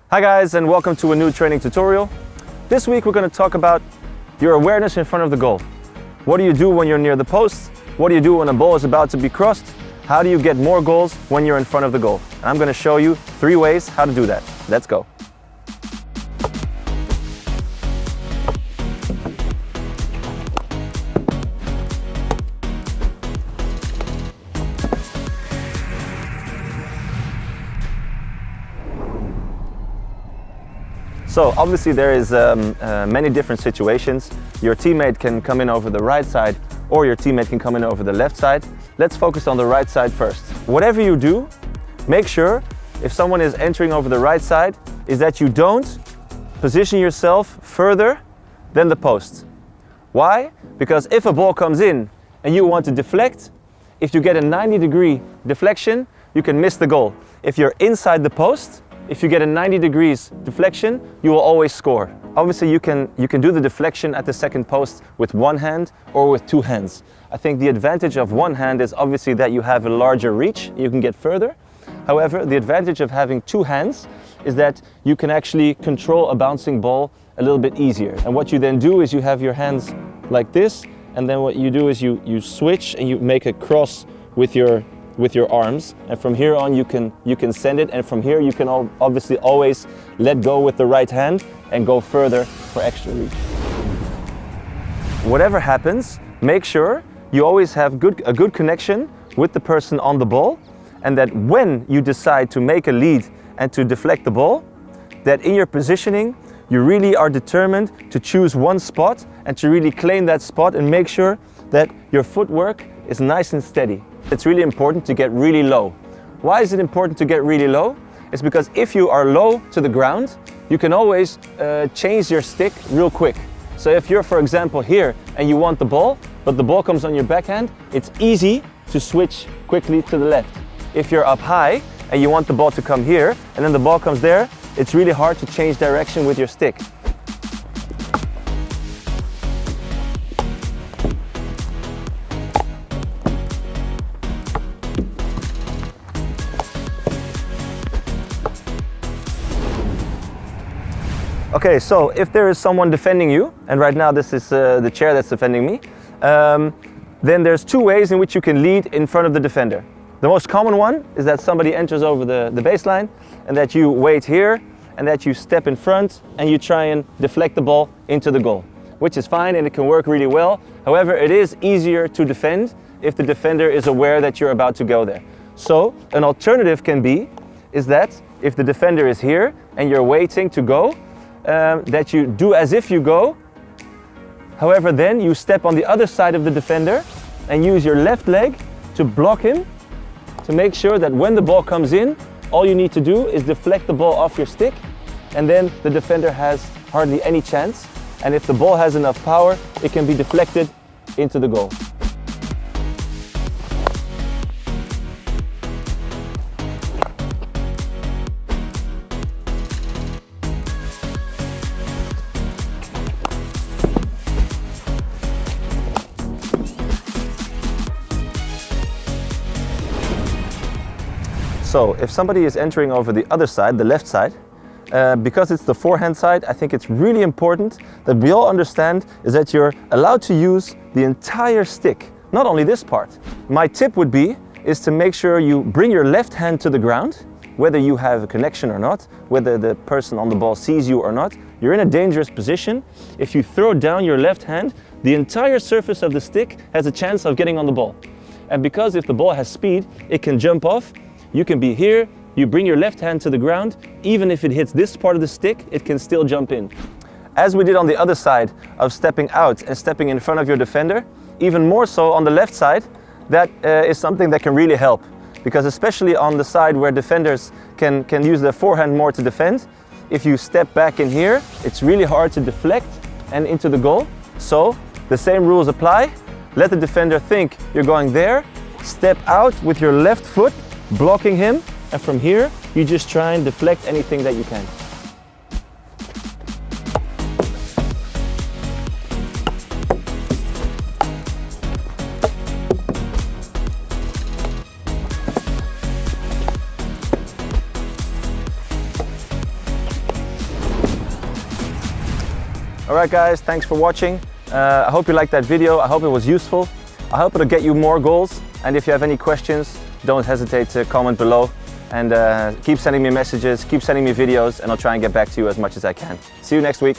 Hi guys, and welcome to a new training tutorial. This week we're going to talk about your awareness in front of the goal. What do you do when you're near the post? What do you do when a ball is about to be crossed? How do you get more goals when you're in front of the goal? And I'm going to show you 3 ways how to do that. Let's go. So obviously there is many different situations. Your teammate can come in over the right side or your teammate can come in over the left side. Let's focus on the right side first. Whatever you do, make sure if someone is entering over the right side is that you don't position yourself further than the post. Why? Because if a ball comes in and you want to deflect, if you get a 90-degree deflection, you can miss the goal. If you're inside the post, if you get a 90 degrees deflection, you will always score. Obviously you can do the deflection at the second post with one hand or with 2 hands. I think the advantage of one hand is obviously that you have a larger reach, you can get further. However, the advantage of having 2 hands is that you can actually control a bouncing ball a little bit easier. And what you then do is you have your hands like this, and then what you do is you switch and you make a cross with your arms, and from here on you can send it, and from here you can obviously always let go with the right hand and go further for extra reach. Whatever happens, make sure you always have a good connection with the person on the ball, and that when you decide to make a lead and to deflect the ball, that in your positioning you really are determined to choose one spot and to really claim that spot and make sure that your footwork is nice and steady. It's really important to get really low. Why is it important to get really low? It's because if you are low to the ground, you can always change your stick real quick. So if you're, for example, here and you want the ball, but the ball comes on your backhand, it's easy to switch quickly to the left. If you're up high and you want the ball to come here and then the ball comes there, it's really hard to change direction with your stick. Okay, so if there is someone defending you, and right now this is the chair that's defending me, then there's 2 ways in which you can lead in front of the defender. The most common one is that somebody enters over the baseline and that you wait here and that you step in front and you try and deflect the ball into the goal, which is fine and it can work really well. However, it is easier to defend if the defender is aware that you're about to go there. So an alternative can be is that if the defender is here and you're waiting to go, that you do as if you go. However, then you step on the other side of the defender and use your left leg to block him, to make sure that when the ball comes in, all you need to do is deflect the ball off your stick, and then the defender has hardly any chance. And if the ball has enough power, it can be deflected into the goal. So if somebody is entering over the other side, the left side, because it's the forehand side, I think it's really important that we all understand is that you're allowed to use the entire stick, not only this part. My tip would be is to make sure you bring your left hand to the ground, whether you have a connection or not, whether the person on the ball sees you or not. You're in a dangerous position. If you throw down your left hand, the entire surface of the stick has a chance of getting on the ball. And because if the ball has speed, it can jump off. You can be here, you bring your left hand to the ground, even if it hits this part of the stick, it can still jump in. As we did on the other side of stepping out and stepping in front of your defender, even more so on the left side, that is something that can really help. Because especially on the side where defenders can use their forehand more to defend, if you step back in here, it's really hard to deflect and into the goal. So the same rules apply. Let the defender think you're going there, step out with your left foot, blocking him, and from here you just try and deflect anything that you can. Alright guys, thanks for watching. I hope you liked that video. I hope it was useful. I hope it'll get you more goals. And if you have any questions, don't hesitate to comment below. And keep sending me messages, keep sending me videos, and I'll try and get back to you as much as I can. See you next week.